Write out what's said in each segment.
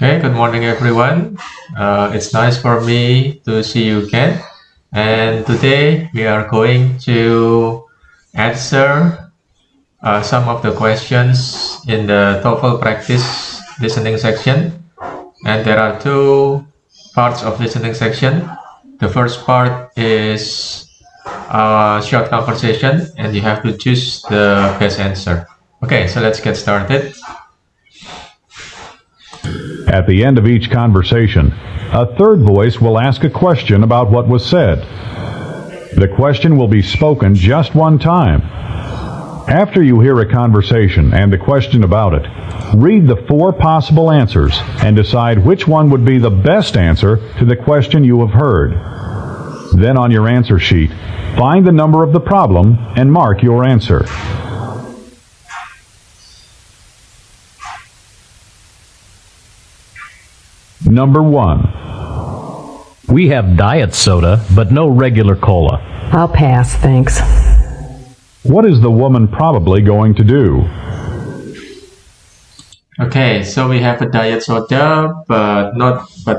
Okay, good morning, everyone. It's nice for me to see you again. And today we are going to answer some of the questions in the TOEFL practice listening section. And there are two parts of listening section. The first part is a short conversation, and you have to choose the best answer. Okay, so let's get started. At the end of each conversation, a third voice will ask a question about what was said. The question will be spoken just one time. After you hear a conversation and a question about it, read the four possible answers and decide which one would be the best answer to the question you have heard. Then on your answer sheet, find the number of the problem and mark your answer. Number 1. We have diet soda, but no regular cola. I'll pass, thanks. What is the woman probably going to do? Okay, so we have a diet soda, but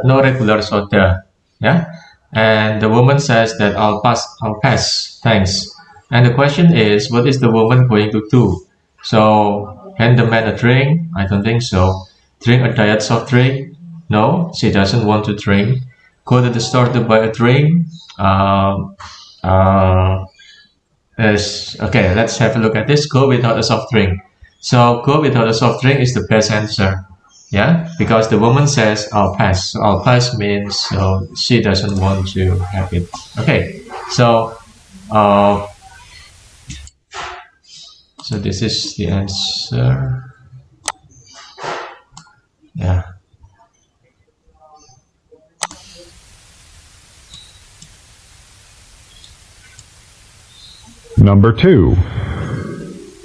no regular soda. Yeah, and the woman says that I'll pass, thanks. And the question is, what is the woman going to do? So, hand the man a drink? I don't think so. Drink a diet soft drink? No, she doesn't want to drink. Go to the store to buy a drink? Okay, let's have a look at this. Go without a soft drink. So go without a soft drink is the best answer. Yeah, because the woman says I'll pass. So I'll pass means she doesn't want to have it. Okay, so this is the answer. Yeah. Number 2.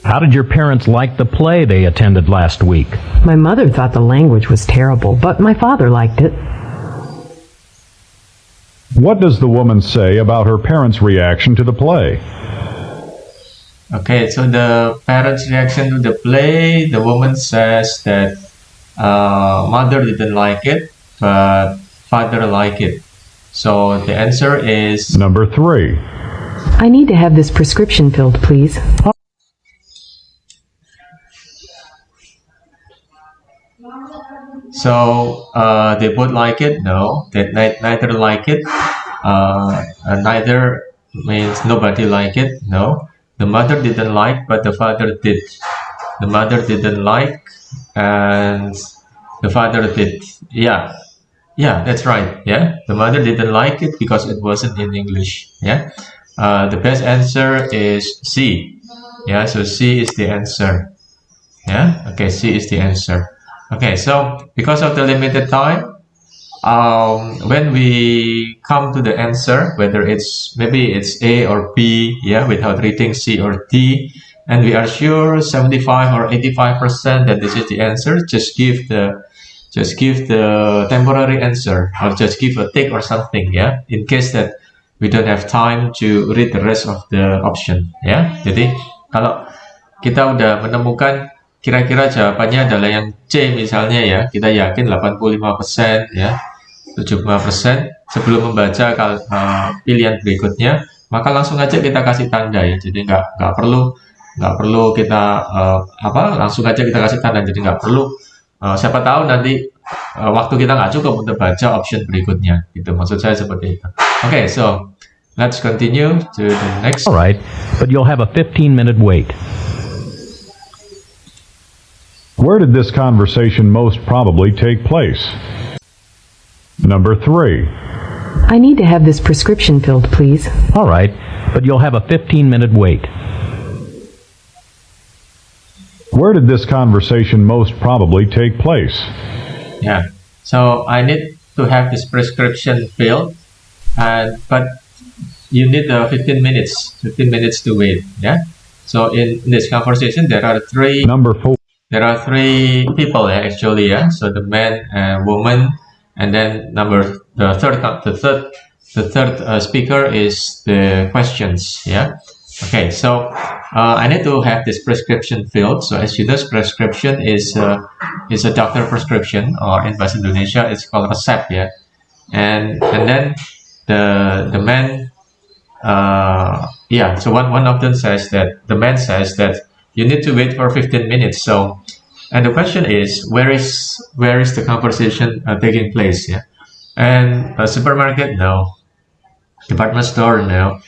How did your parents like the play they attended last week? My mother thought the language was terrible, but my father liked it. What does the woman say about her parents' reaction to the play? Okay, so the parents' reaction to the play, the woman says that mother didn't like it, but father liked it. So the answer is Number 3. I need to have this prescription filled, please. So they both like it? No, they neither like it. Neither means nobody like it. No, the mother didn't like, but the father did. The mother didn't like, and the father did. Yeah, that's right. Yeah, the mother didn't like it because it wasn't in English. Yeah, the best answer is C. Yeah, so C is the answer. Yeah, okay, C is the answer. Okay, so because of the limited time, when we come to the answer, whether maybe it's A or B, yeah, without reading C or D, and we are sure 75 or 85% that this is the answer, just give the temporary answer, or just give a tick or something, yeah, in case that we don't have time to read the rest of the option, ya. Jadi kalau kita udah menemukan kira-kira jawabannya adalah yang C misalnya, ya, kita yakin 85% ya, 75%, sebelum membaca pilihan berikutnya, maka langsung aja kita kasih tanda, ya. Jadi nggak perlu kita langsung aja kita kasih tanda. Jadi nggak perlu siapa tahu nanti waktu kita nggak cukup untuk baca option berikutnya, gitu. Maksud saya seperti itu. Okay, so let's continue to the next. All right, but you'll have a 15-minute wait. Where did this conversation most probably take place? Number 3. I need to have this prescription filled, please. All right, but you'll have a 15-minute wait. Where did this conversation most probably take place? Yeah, so I need to have this prescription filled, but you need 15 minutes to wait. Yeah, so in this conversation there are three. Number 4. There are three people, yeah, actually, yeah. So the man and woman, and then the third speaker is the questions, yeah. Okay, so I need to have this prescription filled. So as you know, prescription is a doctor prescription, or in Bahasa Indonesia it's called resep, yeah. And then the man, so one of them says that the man says that you need to wait for 15 minutes. So, and the question is, where is the conversation taking place? Yeah, and a supermarket, no. Department store, no.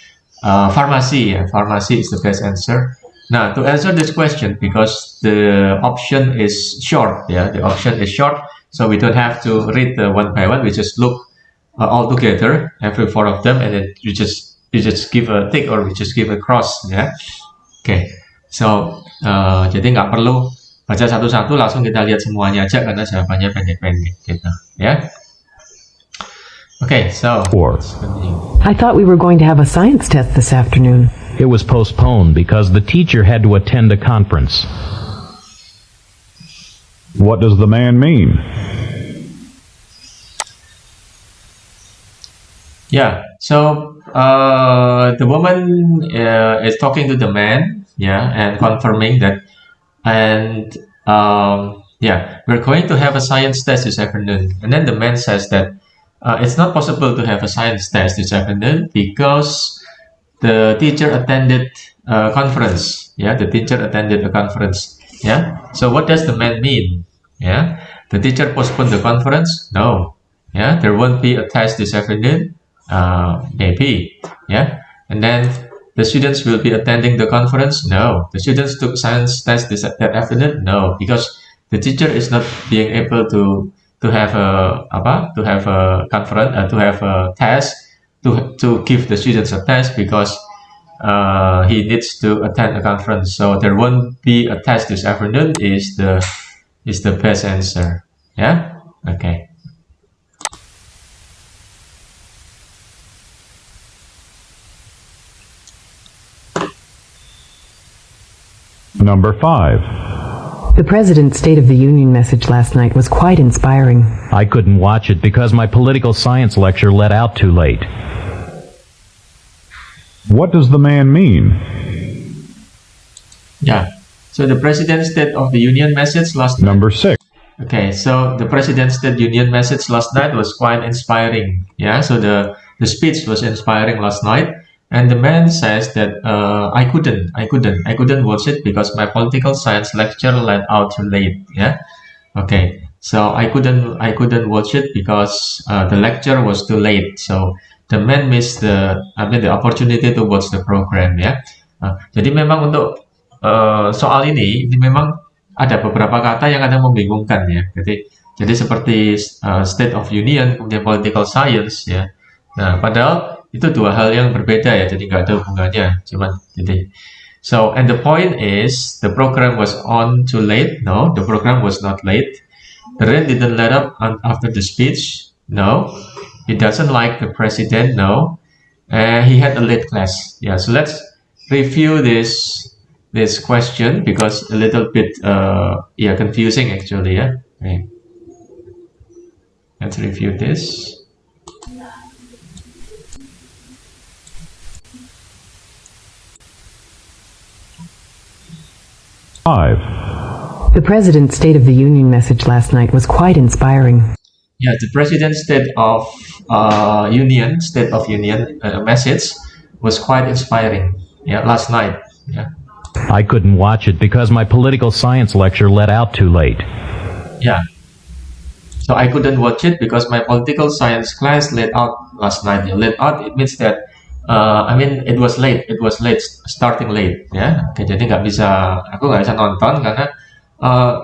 Pharmacy, yeah, pharmacy is the best answer. Now, to answer this question, because the option is short, yeah, the option is short, so we don't have to read one by one. We just look all together, every four of them, and then you just give a tick or we just give a cross, ya. Oke, so jadi nggak perlu baca satu-satu, langsung kita lihat semuanya aja karena jawabannya pendek-pendek, gitu, ya. Okay, so let's continue. I thought we were going to have a science test this afternoon. It was postponed because the teacher had to attend a conference. What does the man mean? Yeah, so the woman is talking to the man, yeah, and confirming that, and we're going to have a science test this afternoon. And then the man says that it's not possible to have a science test this afternoon because the teacher attended a conference. Yeah, the teacher attended a conference. Yeah, so what does the man mean? Yeah, the teacher postponed the conference? No. Yeah, there won't be a test this afternoon. Maybe. Yeah, and then the students will be attending the conference? No. The students took science test that afternoon? No, because the teacher is not being able to have a conference, to have a test, to give the students a test because he needs to attend a conference. So there won't be a test this afternoon is the best answer. Yeah. Okay. Number 5. The President's State of the Union message last night was quite inspiring. I couldn't watch it because my political science lecture let out too late. What does the man mean? Yeah. So the President's State of the Union message last night. Number 6. Okay, so the President's State Union message last night was quite inspiring. Yeah, so the speech was inspiring last night. And the man says that I couldn't watch it because my political science lecture let out too late. Yeah, okay. So I couldn't watch it because the lecture was too late. So the man missed the opportunity to watch the program. Ya. Jadi memang untuk soal ini memang ada beberapa kata yang kadang membingungkan ya. Jadi seperti State of Union kemudian political science ya. Nah, padahal itu dua hal yang berbeda ya, jadi nggak ada hubungannya. So, and the point is, the program was on too late. No, the program was not late. The rain didn't let up after the speech. No, he doesn't like the president. No, he had a late class. Yeah, so let's review this question because a little bit confusing actually. Yeah, okay. Let's review this. The President's State of the Union message last night was quite inspiring. Yeah, the President's State of Union message was quite inspiring. Yeah, last night. Yeah. I couldn't watch it because my political science lecture let out too late. Yeah. So I couldn't watch it because my political science class let out last night. Yeah, let out, it means that it was late. It was late, starting late, ya. Oke, jadi aku nggak bisa nonton karena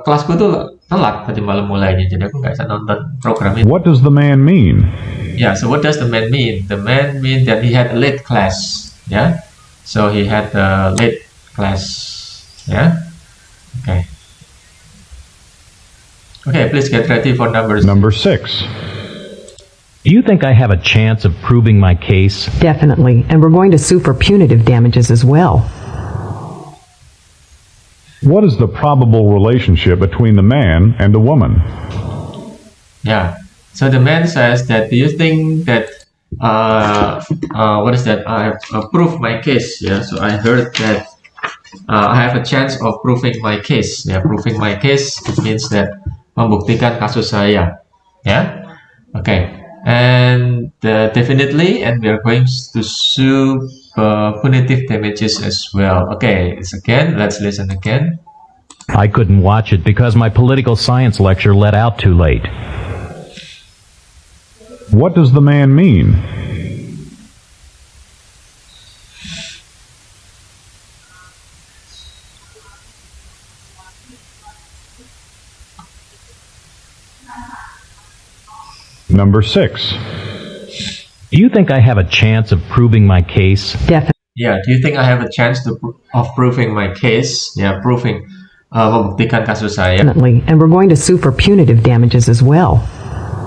kelasku tuh telat tadi malam mulainya. Jadi aku nggak bisa nonton program itu. What does the man mean? Yeah, so what does the man mean? The man mean that he had a late class, yeah. So he had a late class, yeah. Okay. Okay, please get ready for Number 6. Do you think I have a chance of proving my case? Definitely, and we're going to sue for punitive damages as well. What is the probable relationship between the man and the woman? Yeah, so the man says that, do you think that, what is that? I have proved my case, yeah. So I heard that I have a chance of proving my case. Yeah, proving my case, it means that membuktikan kasus saya. Yeah. Okay. And definitely, and we are going to sue punitive damages as well. Okay. It's again. Let's listen again. I couldn't watch it because my political science lecture let out too late. What does the man mean? Number 6. Do you think I have a chance of proving my case? Definitely. Yeah. Do you think I have a chance of proving my case? Yeah, proving membuktikan kasus saya. And we're going to sue for punitive damages as well.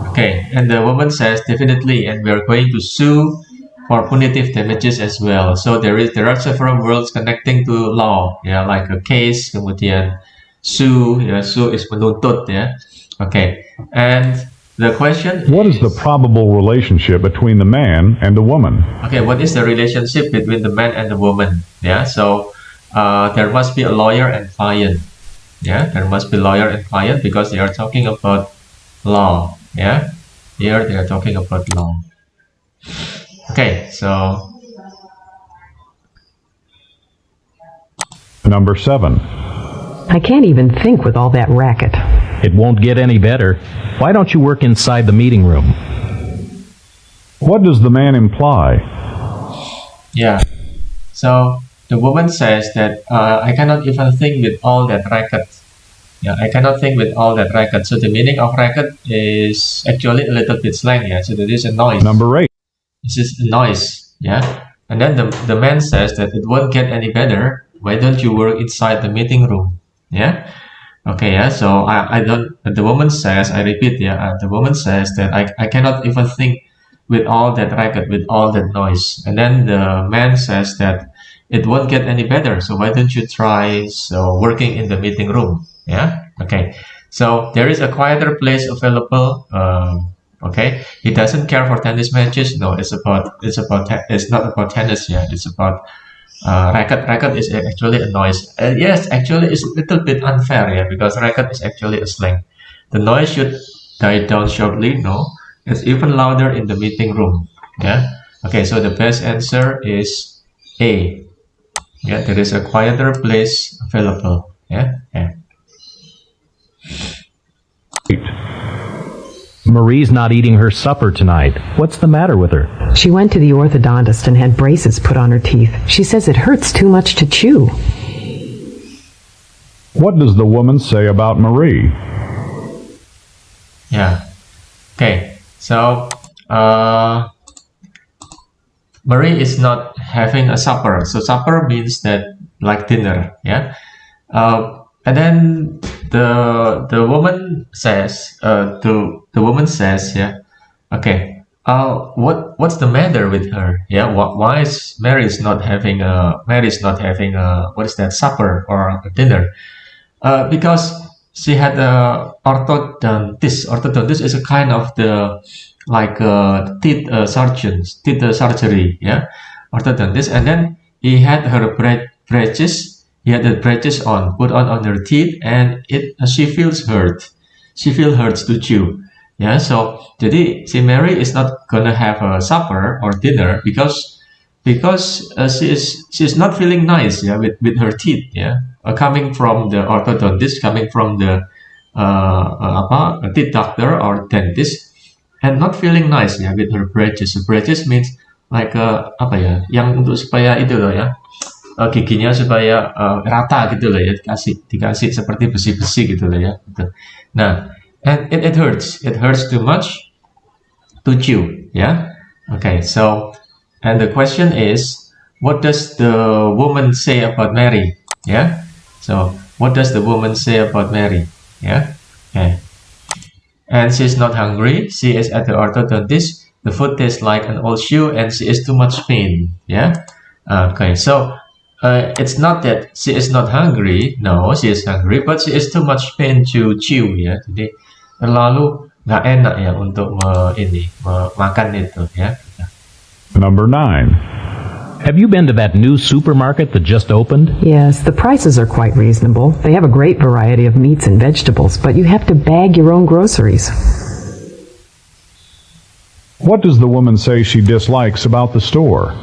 Okay, and the woman says definitely, and we are going to sue for punitive damages as well. So there are several words connecting to law, yeah, like a case, kemudian sue, yeah, sue is menuntut, yeah. Okay, and the question What is the probable relationship between the man and the woman? okay, what is the relationship between the man and the woman? Yeah, so there must be a lawyer and client. Yeah, there must be lawyer and client because they are talking about law. Yeah, here they are talking about law. Okay, so Number 7. I can't even think with all that racket. It won't get any better. Why don't you work inside the meeting room? What does the man imply? yeah, so the woman says that I cannot even think with all that racket. Yeah, I cannot think with all that racket. So the meaning of racket is actually a little bit slang. Yeah, so there is a noise. Number 8. This is a noise. Yeah, and then the man says that it won't get any better. Why don't you work inside the meeting room? Yeah. Okay. Yeah. So I don't. The woman says. I repeat. Yeah. The woman says that I cannot even think with all that racket, with all that noise. And then the man says that it won't get any better. So why don't you try working in the meeting room? Yeah. Okay. So there is a quieter place available. Okay. He doesn't care for tennis matches. No, it's not about tennis. Yeah. It's about racket. Racket is actually a noise. Yes, actually, it's a little bit unfair. Yeah, because racket is actually a slang. The noise should die down shortly. No, it's even louder in the meeting room. Yeah. Okay. So the best answer is A. Yeah, there is a quieter place available. Yeah. Yeah. 8. Marie's not eating her supper tonight. What's the matter with her? She went to the orthodontist and had braces put on her teeth. She says it hurts too much to chew. What does the woman say about Marie? Yeah. Okay. So Marie is not having a supper. So supper means that like dinner. Yeah. And then the woman says the woman says, yeah, okay, what's the matter with her? Yeah, why is Mary's not having a what is that, supper or a dinner? Because she had a orthodontist. Orthodontist is a kind of the like teeth surgery, yeah, orthodontist. And then he had her braces. He had the braces put on her teeth, and she feels hurt. She feels hurt to chew. Yeah, so jadi si Mary is not gonna have a supper or dinner because she is not feeling nice. Yeah, with her teeth. Yeah, coming from the orthodontist, coming from the a teeth doctor or dentist, and not feeling nice. Yeah, with her braces. So braces means like apa ya? Yang untuk supaya itu loh ya. Giginya supaya rata gitu loh ya, dikasih seperti besi-besi gitu loh ya. Gitu. Nah, and it hurts too much to chew. Yeah. Okay. So, and the question is, what does the woman say about Mary? Yeah. So, what does the woman say about Mary? Yeah. Okay. And she's not hungry. She is at the orthodontist. The food tastes like an old shoe, and she is too much pain. Yeah. Okay. So. It's not that she is not hungry. No, she is hungry, but she is too much pain to chew. Ya, jadi terlalu nggak enak ya untuk makan itu. Ya. Number 9. Have you been to that new supermarket that just opened? Yes, the prices are quite reasonable. They have a great variety of meats and vegetables, but you have to bag your own groceries. What does the woman say she dislikes about the store?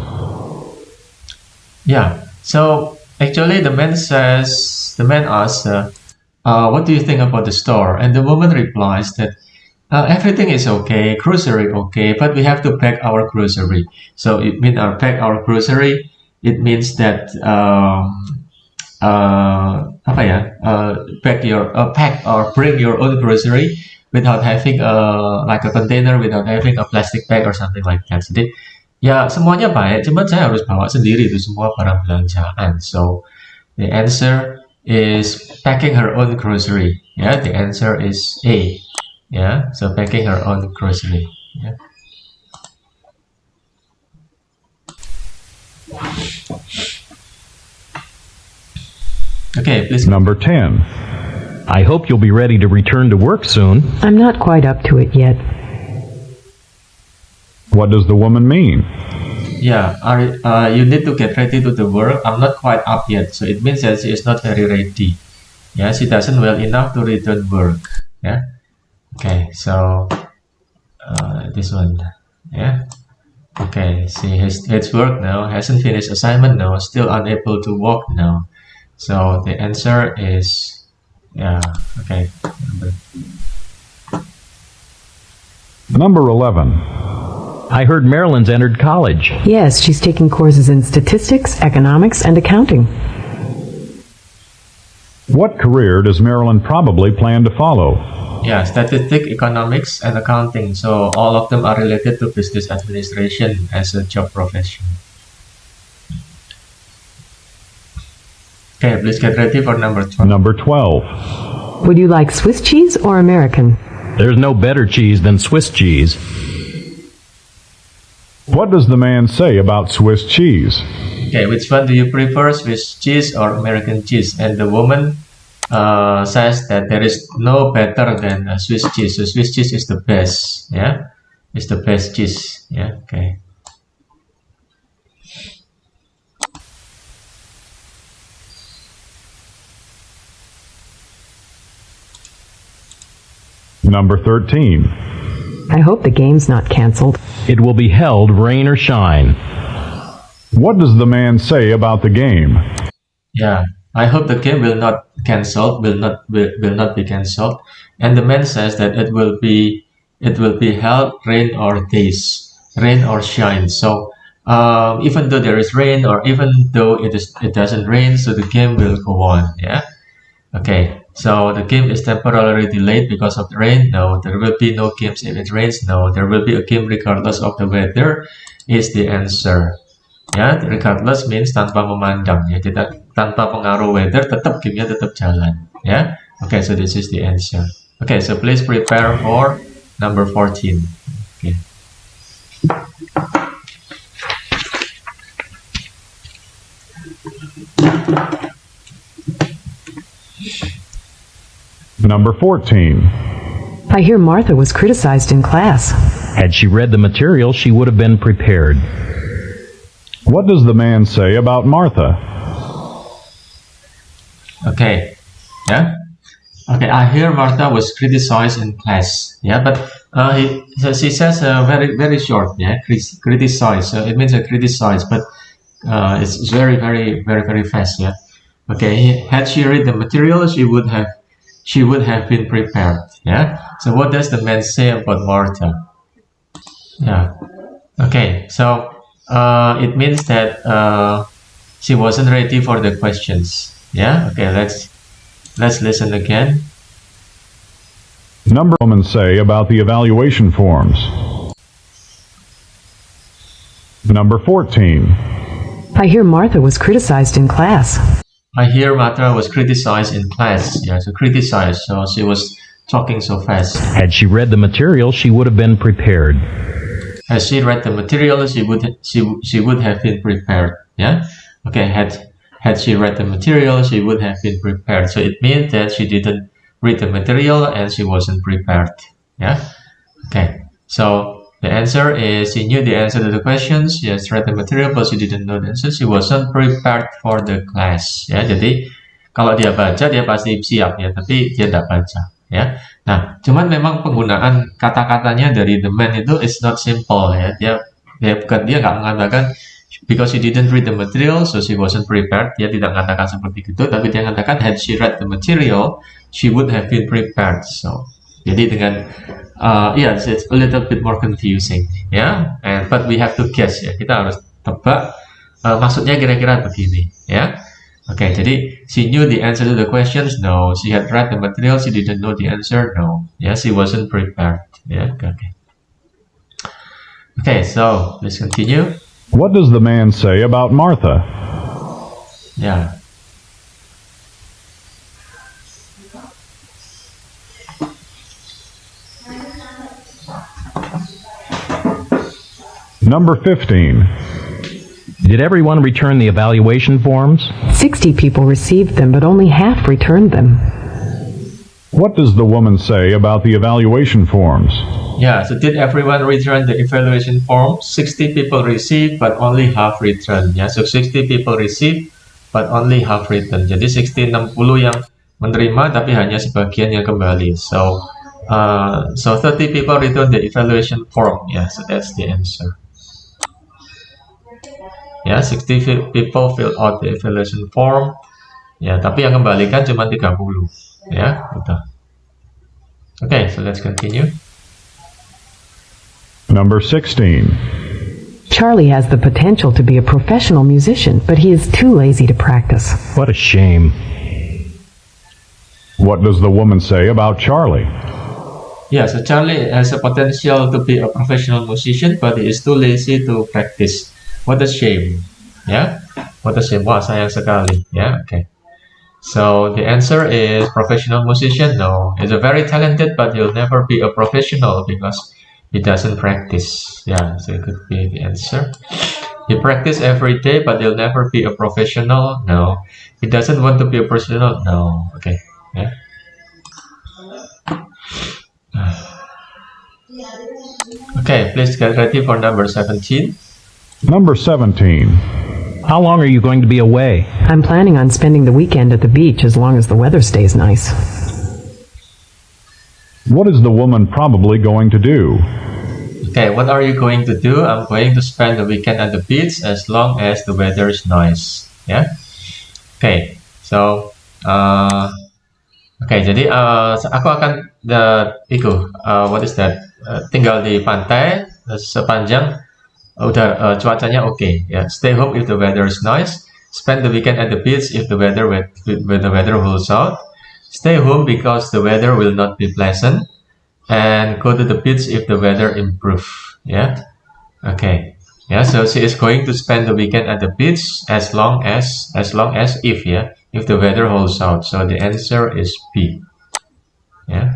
Yeah. So actually, the man asks, "What do you think about the store?" And the woman replies that everything is okay, grocery okay, but we have to pack our grocery. So it means pack our grocery. It means that apa ya? Pack or bring your own grocery without having like a container, without having a plastic bag or something like that. Jadi ya semuanya baik, cuman saya harus bawa sendiri itu semua barang belanjaan. So the answer is packing her own grocery. Yeah, the answer is A. Yeah, so packing her own grocery. Yeah. Okay, please. Number 10. I hope you'll be ready to return to work soon. I'm not quite up to it yet. What does the woman mean? Yeah, you need to get ready to the work. I'm not quite up yet, so it means that she is not very ready. Yeah, she doesn't well enough to return work. Yeah. Okay, so this one. Yeah. Okay, she has work now, hasn't finished assignment now, still unable to walk now. So the answer is, yeah, okay. Number 11. I heard Marilyn's entered college. Yes, she's taking courses in statistics, economics, and accounting. What career does Marilyn probably plan to follow? Yeah, statistics, economics, and accounting. So all of them are related to business administration as a job profession. Okay, please get ready for number 12. Number 12. Would you like Swiss cheese or American? There's no better cheese than Swiss cheese. What does the man say about Swiss cheese? Okay, which one do you prefer, Swiss cheese or American cheese? And the woman says that there is no better than Swiss cheese. So Swiss cheese is the best. Yeah, it's the best cheese. Yeah. Okay. Number 13. I hope the game's not canceled. It will be held rain or shine. What does the man say about the game? Yeah, I hope the game will not will not be cancelled. And the man says that it will be held rain or days, rain or shine. So even though there is rain or even though it doesn't rain, so the game will go on. Yeah. Okay. So the game is temporarily delayed because of the rain. No, there will be no games if it rains. No, there will be a game regardless of the weather. Is the answer. Ya, regardless means tanpa memandang ya, tidak tanpa pengaruh weather, tetap gamenya tetap jalan ya. Okay, so this is the answer. Okay, so please prepare for number 14. Okay. Number 14. I hear Martha was criticized in class. Had she read the material, she would have been prepared. What does the man say about Martha? Okay, yeah. Okay, I hear Martha was criticized in class. Yeah, but she says very short. Yeah, criticize. So it means criticize, but it's very fast. Yeah. Okay, had she read the material, she would have been prepared. Yeah. So what does the man say about Martha? Yeah. Okay. So it means that she wasn't ready for the questions. Yeah. Okay. Let's listen again. Number women say about the evaluation forms. Number 14. I hear Martha was criticized in class. I hear Martha was criticized in class. Yeah, so criticized. So she was talking so fast. Had she read the material, she would have been prepared. Has she read the material, she would have been prepared. Yeah. Okay. Had she read the material, she would have been prepared. So it means that she didn't read the material and she wasn't prepared. Yeah. Okay. So The answer is she knew the answer to the questions. She has read the material, but she didn't know the answer. She wasn't prepared for the class. Ya, jadi kalau dia baca dia pasti siap ya, tapi dia tidak baca. Ya, nah, cuman memang penggunaan kata-katanya dari the man itu is not simple ya. Dia nggak mengatakan because she didn't read the material, so she wasn't prepared. Dia tidak mengatakan seperti itu, tapi dia mengatakan had she read the material, she would have been prepared. So, jadi dengan yes, it's a little bit more confusing, ya. Yeah? But we have to guess ya. Kita harus tebak maksudnya kira-kira begini, ya. Okay, jadi she knew the answer to the questions. No, she had read the material. She didn't know the answer. No, yeah, she wasn't prepared. Yeah, okay. Okay, so let's continue. What does the man say about Martha? Yeah. Number 15. Did everyone return the evaluation forms? 60 people received them, but only half returned them. What does the woman say about the evaluation forms? Yeah, so did everyone return the evaluation form? 60 people received, but only half returned. Yeah, so 60 people received, but only half returned. Jadi 60 yang menerima, tapi hanya sebagian yang kembali. So 30 people returned the evaluation form. Yeah, so that's the answer. Ya, 60 people fill out the evaluation form. Ya, tapi yang kembalikan cuma 30. Ya, betul. Okay, so let's continue. Number 16. Charlie has the potential to be a professional musician, but he is too lazy to practice. What a shame. What does the woman say about Charlie? Yeah, so Charlie has a potential to be a professional musician, but he is too lazy to practice. What a shame. Yeah, what a shame. Wah, sayang sekali. Yeah, okay. So the answer is professional musician. No, he's a very talented, but he'll never be a professional because he doesn't practice. Yeah, so it could be the answer. He practice every day, but he'll never be a professional. No, he doesn't want to be a professional. No, okay. Yeah. Okay, please get ready for number 17. Number 17. How long are you going to be away? I'm planning on spending the weekend at the beach as long as the weather stays nice. What is the woman probably going to do? Okay, what are you going to do? I'm going to spend the weekend at the beach as long as the weather is nice. Yeah. Okay, so jadi aku akan what is that? Tinggal di pantai sepanjang cuacanya okay. Yeah, stay home if the weather is nice. Spend the weekend at the beach if the weather holds out. Stay home because the weather will not be pleasant. And go to the beach if the weather improve. Yeah. Okay. Yeah. So she is going to spend the weekend at the beach as long as if the weather holds out. So the answer is B. Yeah.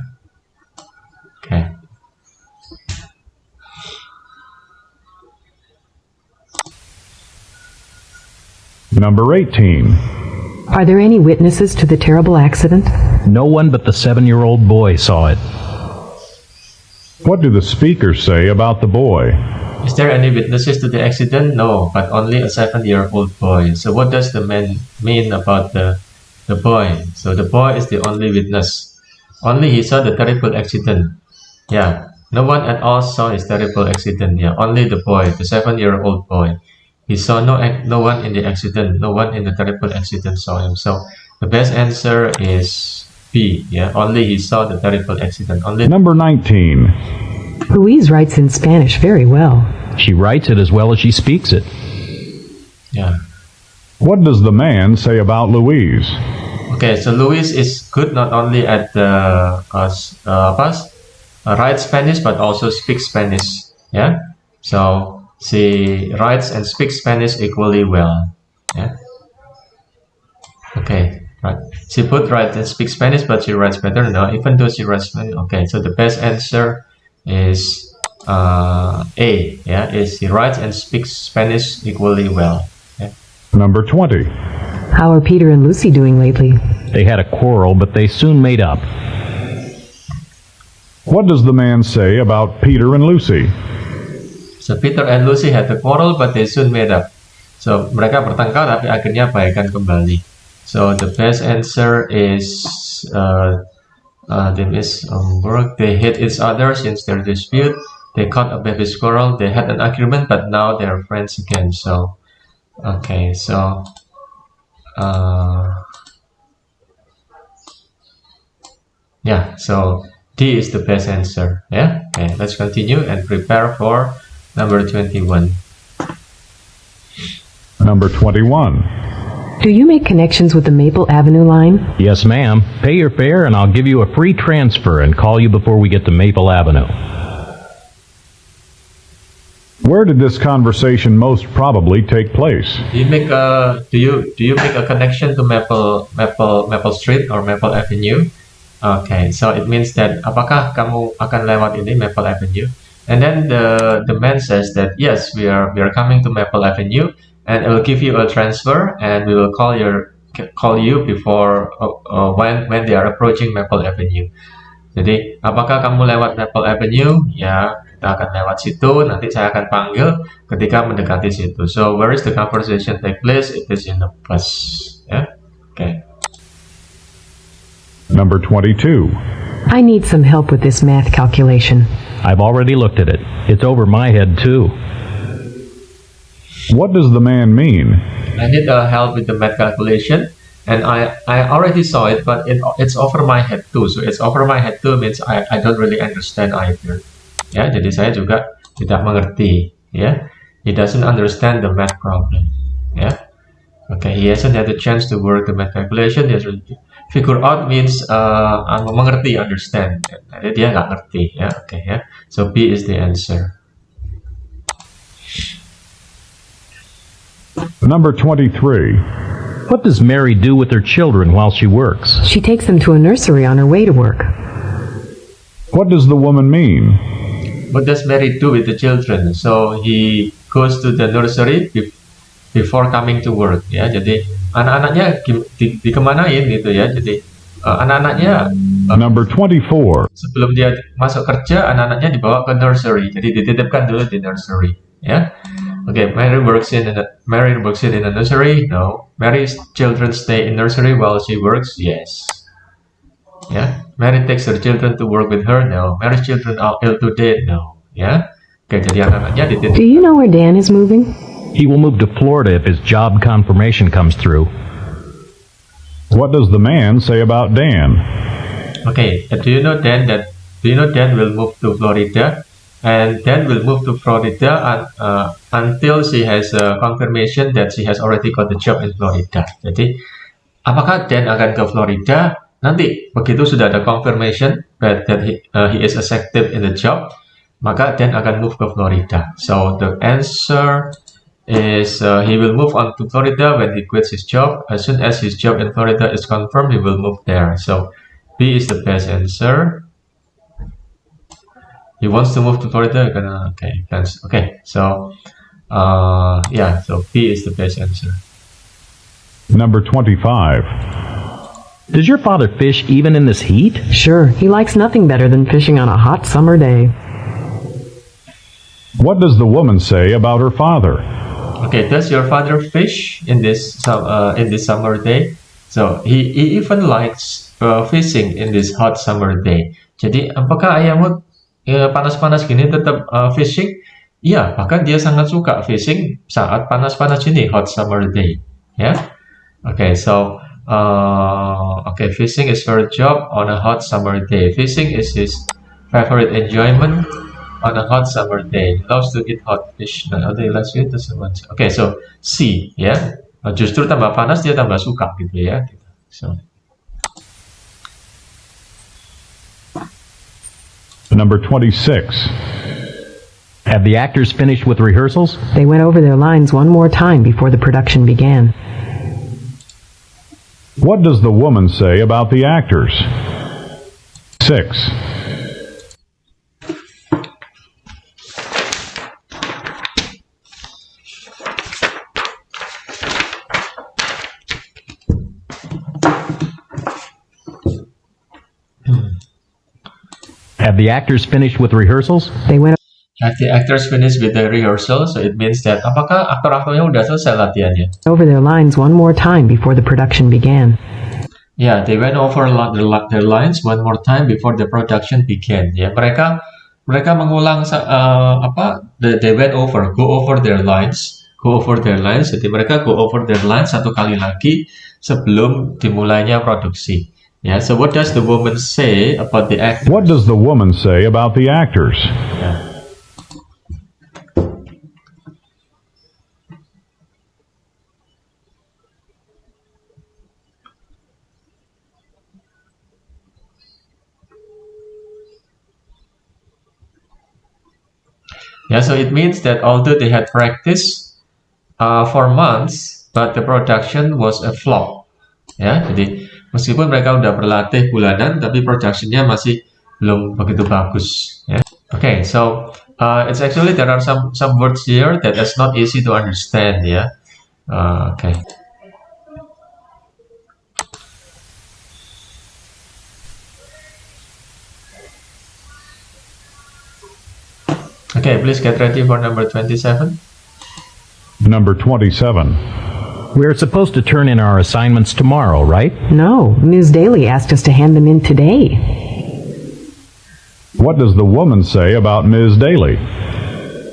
Okay. Number 18. Are there any witnesses to the terrible accident? No one but the 7-year-old boy saw it. What do the speakers say about the boy? Is there any witnesses to the accident? No, but only a 7-year-old boy. So what does the man mean about the boy? So the boy is the only witness. Only he saw the terrible accident. Yeah, no one at all saw his terrible accident. Yeah, only the boy, the 7-year-old boy. He saw no one in the accident. No one in the terrible accident saw him. So the best answer is B. Yeah, only he saw the terrible accident. Only. Number 19. Louise writes in Spanish very well. She writes it as well as she speaks it. Yeah. What does the man say about Louise? Okay, so Louise is good not only at write Spanish but also speak Spanish. Yeah. So she writes and speaks Spanish equally well. Yeah. Okay. Right. She both writes and speaks Spanish, but she writes better. No, even though she writes Spanish. Okay. So the best answer is A. Yeah. Is she writes and speaks Spanish equally well. Yeah. Number 20. How are Peter and Lucy doing lately? They had a quarrel, but they soon made up. What does the man say about Peter and Lucy? So Peter and Lucy had a quarrel, but they soon made up. So mereka bertengkar tapi akhirnya baikan kembali. So the best answer is work. They hate each other since their dispute. They caught a baby squirrel. They had an argument, but now they're friends again. So okay, so yeah, so D is the best answer. Yeah, okay, let's continue and prepare for number 21. Number 21. Do you make connections with the Maple Avenue line? Yes, ma'am. Pay your fare and I'll give you a free transfer and call you before we get to Maple Avenue. Where did this conversation most probably take place? Do you make a connection to Maple Street or Maple Avenue? Okay, so it means that apakah kamu akan lewat ini Maple Avenue? And then the man says that yes, we are coming to Maple Avenue, and I will give you a transfer, and we will call you before when they are approaching Maple Avenue. Jadi apakah kamu lewat Maple Avenue? Ya, kita akan lewat situ. Nanti saya akan panggil ketika mendekati situ. So where is the conversation take place? It is in the bus. Yeah. Okay. Number 22. I need some help with this math calculation. I've already looked at it. It's over my head, too. What does the man mean? I need help with the math calculation, and I already saw it, but it's over my head too. So it's over my head too means I don't really understand either. Ya, jadi saya juga tidak mengerti. Ya, he doesn't understand the math problem. Ya, okay, he hasn't had a chance to work the math calculation. He hasn't figure out means mengerti, understand. Jadi dia nggak ngerti. Ya, okay, ya. So B is the answer. Number 23. What does Mary do with her children while she works? She takes them to a nursery on her way to work. What does the woman mean? What does Mary do with the children? So he goes to the nursery before coming to work. Ya, jadi anak-anaknya dikemanain gitu ya. Jadi anak-anaknya Number 24. sebelum dia masuk kerja, anak-anaknya dibawa ke nursery. Jadi dititipkan dulu di nursery. Ya. Okay, Mary works in a nursery. No. Mary's children stay in nursery while she works. Yes. Yeah. Mary takes her children to work with her. No. Mary's children are ill today. No. Yeah. Okay, jadi anak-anaknya Do dititip. you know where Dan is moving? He will move to Florida if his job confirmation comes through. What does the man say about Dan? Okay, do you know Dan will move to Florida? And Dan will move to Florida until she has a confirmation that she has already got the job in Florida. Jadi, apakah Dan akan ke Florida? Nanti, begitu sudah ada confirmation that he is accepted in the job, maka Dan akan move ke Florida. So, the answer is he will move on to Florida when he quits his job. As soon as his job in Florida is confirmed, he will move there. So, B is the best answer. He wants to move to Florida. Okay. So, yeah. So B is the best answer. Number 25. Does your father fish even in this heat? Sure, he likes nothing better than fishing on a hot summer day. What does the woman say about her father? Okay. Does your father fish in this summer day? So he even likes fishing in this hot summer day. Jadi apakah ayahmu panas-panas gini tetap fishing? Iya, bahkan dia sangat suka fishing saat panas-panas ini, hot summer day. Ya, okay. So, fishing is her job on a hot summer day. Fishing is his favorite enjoyment on a hot summer day. He loves to eat hot fish. Okay, so C, ya. Justru tambah panas dia tambah suka gitu ya. So. Number 26. Have the actors finished with rehearsals? They went over their lines one more time before the production began. What does the woman say about the actors? 6. Have the actors finished with rehearsals? They went Have the actors finished with the rehearsal? So it means that apakah aktor-aktornya udah selesai latihannya? Over their lines one more time before the production began. Yeah, they went over their lines one more time before the production began. Ya, mereka mengulang they went over, go over their lines. Jadi mereka go over their lines satu kali lagi sebelum dimulainya produksi. Yeah, so what does the woman say about the actors? What does the woman say about the actors? Yeah. Yeah, so it means that although they had practiced for months, but the production was a flop. Ya, jadi meskipun mereka udah berlatih bulanan, tapi productionnya masih belum begitu bagus. Ya. Okay, so it's actually there are some words here that is not easy to understand. Ya, okay. Okay, please get ready for number 27. Number 27. We're supposed to turn in our assignments tomorrow, right? No, Ms. Daly asked us to hand them in today. What does the woman say about Ms. Daly?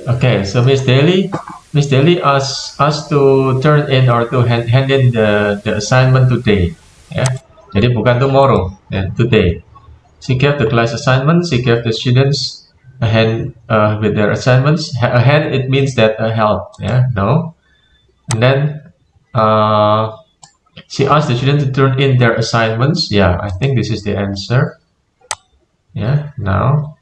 Okay, so Ms. Daly asked us to turn in or to hand in the assignment today. Yeah, jadi bukan tomorrow, today. She gave the class assignment. She gave the students a hand with their assignments. A hand, it means that a help. Yeah, no. And then she asked the students to turn in their assignments. Yeah, I think this is the answer. Yeah, now.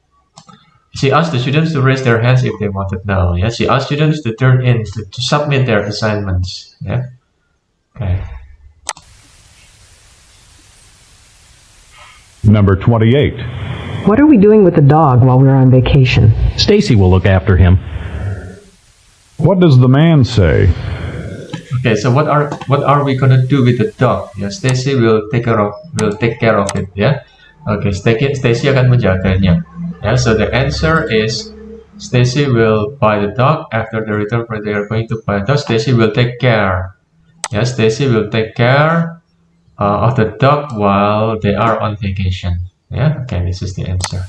She asked the students to raise their hands if they wanted. No. Yeah, she asked students to turn in to submit their assignments. Yeah. Okay. Number 28. What are we doing with the dog while we're on vacation? Stacy will look after him. What does the man say? Okay, so what are we gonna do with the dog? Yeah, Stacy will take care of it. Yeah. Okay, Stacy akan menjaganya. Yeah, so the answer is Stacy will buy the dog after the return. They are going to buy the dog. Stacy will take care. Yeah, Stacy will take care of the dog while they are on vacation. Yeah, okay, this is the answer.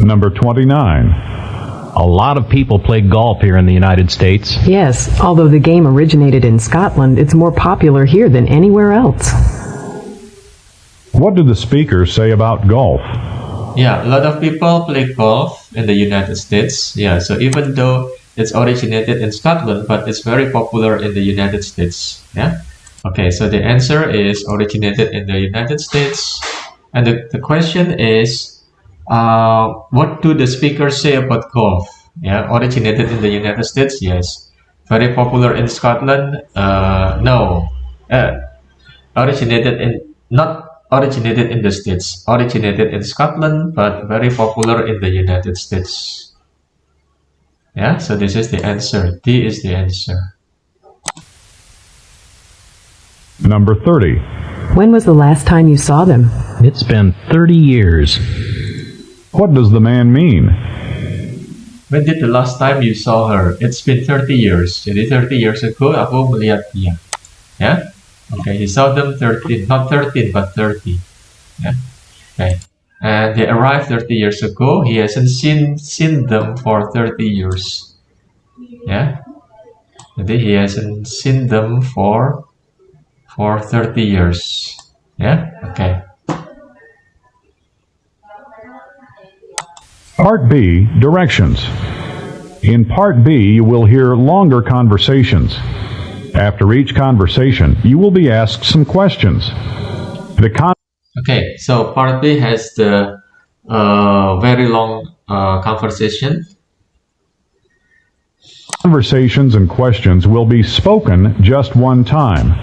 Number 29. A lot of people play golf here in the United States. Yes, although the game originated in Scotland, it's more popular here than anywhere else. What do the speakers say about golf? Yeah, a lot of people play golf in the United States. Yeah, so even though it's originated in Scotland, but it's very popular in the United States. Yeah. Okay, so the answer is originated in the United States. And the question is, what do the speakers say about golf? Yeah, originated in the United States, yes. Very popular in Scotland, no. Not originated in the States. Originated in Scotland, but very popular in the United States. Yeah, so this is the answer. D is the answer. Number 30. When was the last time you saw them? It's been 30 years. What does the man mean? When did the last time you saw her? It's been 30 years. Jadi 30 years ago aku melihat dia. Yeah? Okay, he saw them 13, not 13 but 30. Yeah. Okay. And they arrived 30 years ago. He hasn't seen them for 30 years. Yeah. Jadi he hasn't seen them for 30 years. Yeah. Okay. Part B, directions. In Part B, you will hear longer conversations. After each conversation, you will be asked some questions. Okay, so Part B has the very long conversation. Conversations and questions will be spoken just one time.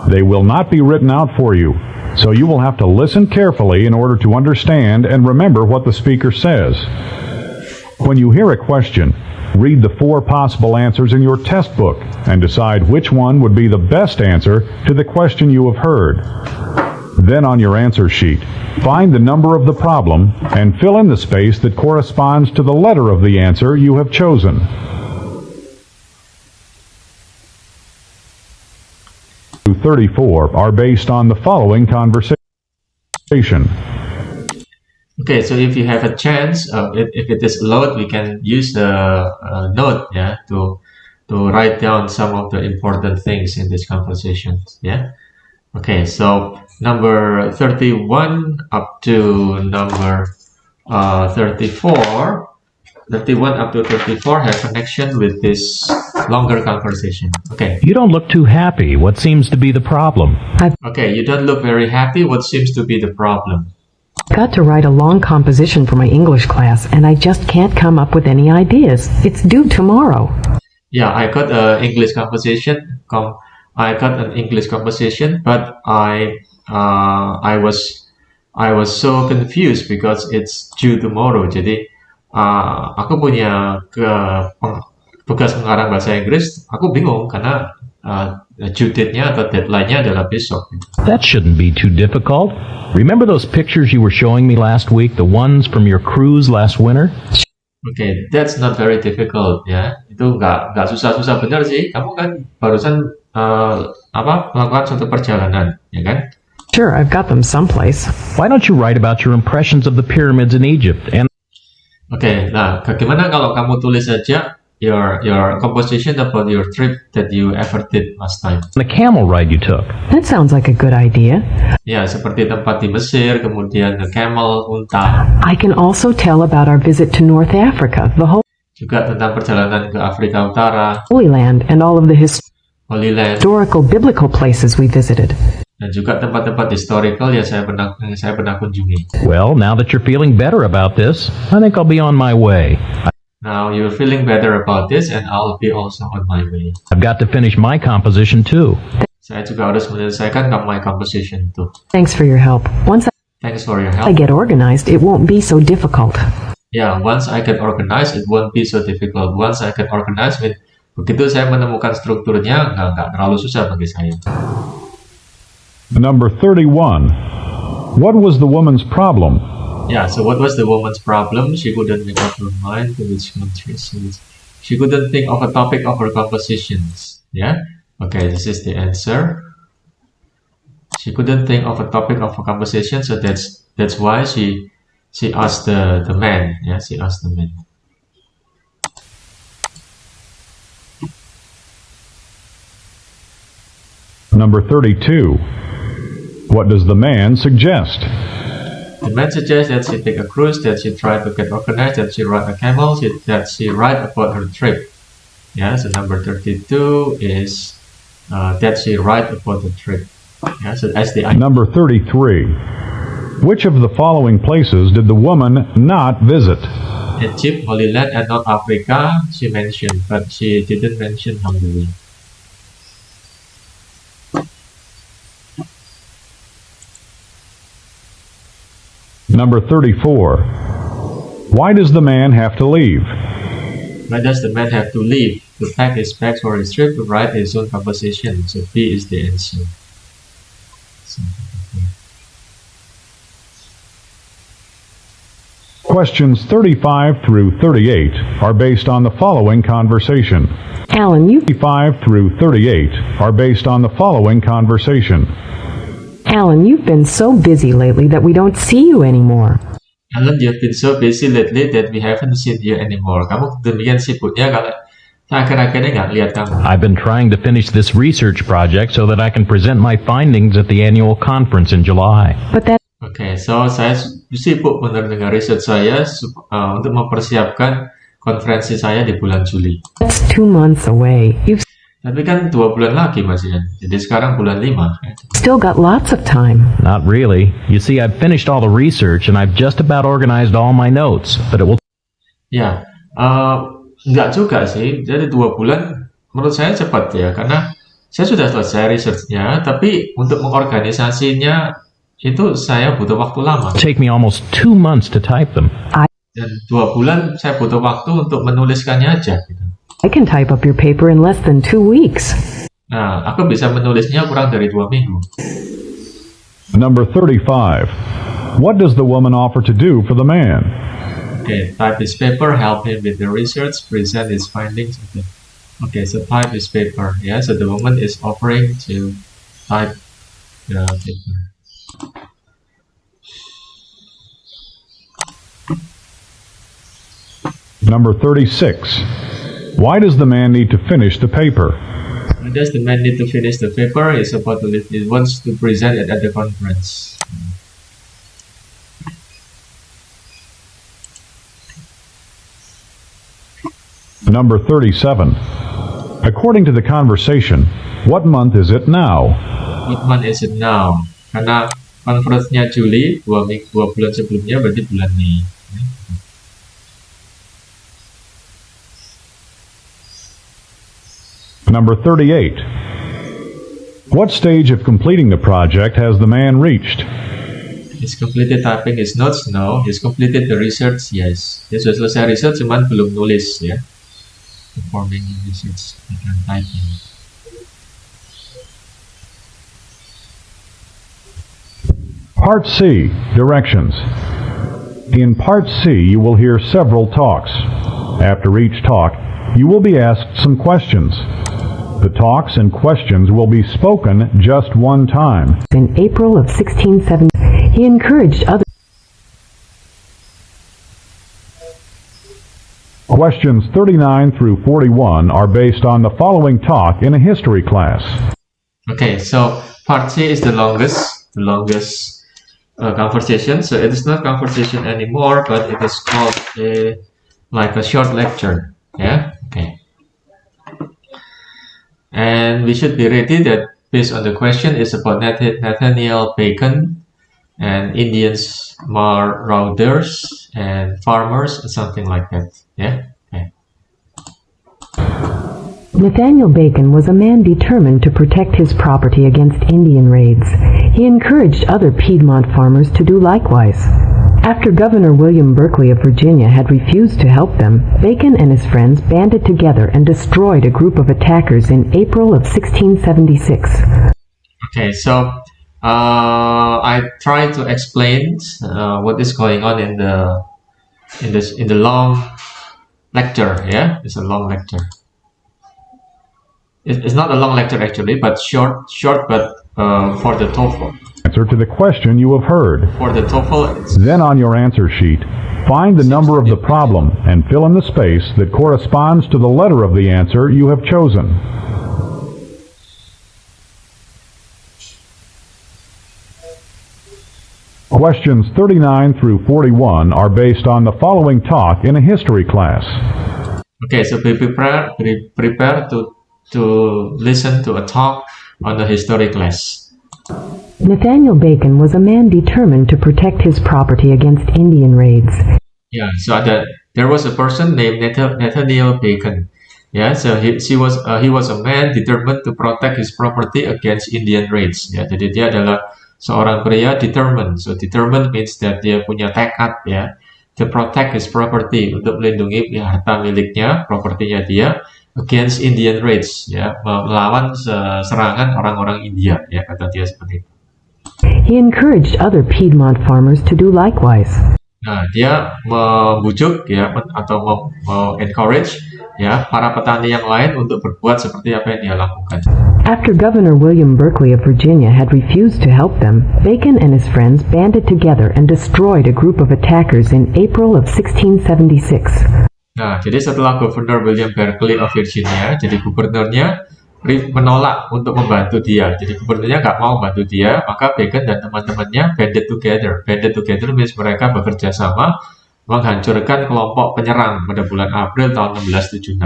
They will not be written out for you, so you will have to listen carefully in order to understand and remember what the speaker says. When you hear a question, read the 4 possible answers in your test book and decide which one would be the best answer to the question you have heard. Then on your answer sheet, find the number of the problem and fill in the space that corresponds to the letter of the answer you have chosen. 34 are based on the following conversation. Okay, so if you have a chance, if it is allowed, we can use the note, yeah, to write down some of the important things in this conversation, yeah. Okay, so number 31 up to number 34, 31 up to 34 have connection with this longer conversation. Okay. You don't look too happy. What seems to be the problem? Okay, you don't look very happy. What seems to be the problem? Got to write a long composition for my English class, and I just can't come up with any ideas. It's due tomorrow. Yeah, I got an English composition. I got an English composition, but I was so confused because it's due tomorrow. Jadi aku punya tugas mengarang bahasa Inggris. Aku bingung karena due date-nya atau deadline-nya adalah besok. That shouldn't be too difficult. Remember those pictures you were showing me last week, the ones from your cruise last winter? Okay, that's not very difficult, ya. Itu nggak susah-susah benar sih. Kamu kan barusan melakukan suatu perjalanan, ya kan? Sure, I've got them someplace. Why don't you write about your impressions of the pyramids in Egypt? And Okay, nah, bagaimana kalau kamu tulis saja your composition about your trip that you ever did last time? the camel ride you took. That sounds like a good idea. Ya, seperti tempat di Mesir, kemudian the camel, unta. I can also tell about our visit to North Africa, the Juga tentang perjalanan ke Afrika Utara, Holy Land, and all of the Holy Land, historical biblical places we visited. dan juga tempat-tempat historical yang saya pernah kunjungi. Well, now that you're feeling better about this, I think I'll be on my way. Now you're feeling better about this, and I'll be also on my way. I've got to finish my composition too. Saya juga harus menyelesaikan my composition too. Thanks for your help. Once Thanks for your I help. get organized, it won't be so difficult. Yeah, once I get organized, it won't be so difficult. Once I get organized, begitu saya menemukan strukturnya, nggak terlalu susah bagi saya. Number 31. What was the woman's problem? Yeah, so what was the woman's problem? She couldn't make up her mind to which country she couldn't think of a topic of her compositions. Yeah, okay, this is the answer. She couldn't think of a topic of her composition, so that's why she asked the man. Yeah, she asked the man. Number 32. What does the man suggest? The man suggests that she take a cruise, that she try to get organized, that she ride a camel, that she write about her trip. Yeah, so number 32 is that she write about the trip. Yeah, so that's the Number 33. Which of the following places did the woman not visit? Egypt, Holy Land, and North Africa she mentioned, but she didn't mention Hungary. Number 34. Why does the man have to leave? Why does the man have to leave? To pack his bags for his trip, to write his own composition. So B is the answer. Questions 35 through 38 are based on the following conversation. Alan, you 35 through 38 are based on the following conversation. Alan, you've been so busy lately that we don't see you anymore. Alan, you've been so busy lately that we haven't seen you anymore. Kamu demikian sibuknya kalau saya akhir-akhir ini nggak lihat kamu. I've been trying to finish this research project so that I can present my findings at the annual conference in July. But that Oke, so saya sibuk benar dengan riset saya untuk mempersiapkan konferensi saya di bulan Juli. that's 2 months away. You've Tapi kan 2 bulan lagi masih kan. Jadi sekarang bulan 5. still got lots of time. Not really. You see, I've finished all the research and I've just about organized all my notes, but it will Ya, nggak juga sih. Jadi 2 bulan menurut saya cepat ya, karena saya sudah selesai researchnya, tapi untuk mengorganisasinya itu saya butuh waktu lama. take me almost 2 months to type them. Dan 2 bulan saya butuh waktu untuk menuliskannya aja. Gitu. I can type up your paper in less than 2 weeks. Nah, aku bisa menulisnya kurang dari 2 minggu. Number 35. What does the woman offer to do for the man? Okay, type his paper, help him with the research, present his findings. Okay, so type his paper. Yeah, so the woman is offering to type the paper. Number 36. Why does the man need to finish the paper? Why does the man need to finish the paper? He's about to leave. He wants to present it at the conference. Number 37. According to the conversation, what month is it now? What month is it now? Karena conference-nya Juli, 2 bulan sebelumnya berarti bulan Mei. Number 38. What stage of completing the project has the man reached? He's completed typing his notes? No. He's completed the research? Yes. Dia sudah selesai research, cuman belum nulis ya. Performing research and typing. Part C, Directions. In Part C, you will hear several talks. After each talk, you will be asked some questions. The talks and questions will be spoken just one time. In April of 1670, he encouraged others. Questions 39 through 41 are based on the following talk in a history class. Okay, so Part C is the longest conversation. So it is not conversation anymore, but it is called like a short lecture. Yeah. Okay. And we should be ready that based on the question is about Nathaniel Bacon and Indians, marauders and farmers, something like that. Yeah. Okay. Nathaniel Bacon was a man determined to protect his property against Indian raids. He encouraged other Piedmont farmers to do likewise. After Governor William Berkeley of Virginia had refused to help them, Bacon and his friends banded together and destroyed a group of attackers in April of 1676. Okay, so I try to explain what is going on in the long lecture. Yeah, it's a long lecture. It's not a long lecture actually, but short, but for the TOEFL. Answer to the question you have heard. For the TOEFL, it's Then on your answer sheet, find the number of the problem and fill in the space that corresponds to the letter of the answer you have chosen. Questions 39 through 41 are based on the following talk in a history class. okay. So be prepared to listen to a talk on the history class. Nathaniel Bacon was a man determined to protect his property against Indian raids. Yeah, so there was a person named Nathaniel Bacon. Yeah, so he was a man determined to protect his property against Indian raids. Ya, jadi dia adalah seorang pria determined. So determined means that dia punya tekad ya, to protect his property, untuk melindungi harta miliknya, propertinya dia against Indian raids ya, melawan serangan orang-orang India ya, kata dia seperti itu. He encouraged other Piedmont farmers to do likewise. Nah, dia membujuk ya atau encourage ya para petani yang lain untuk berbuat seperti apa yang dia lakukan. After Governor William Berkeley of Virginia had refused to help them, Bacon and his friends banded together and destroyed a group of attackers in April of 1676. Nah, jadi setelah Gubernur William Berkeley of Virginia, jadi gubernurnya menolak untuk membantu dia. Jadi gubernurnya nggak mau bantu dia, maka Bacon dan teman-temannya banded together. Banded together means mereka bekerja sama menghancurkan kelompok penyerang pada bulan April tahun 1676.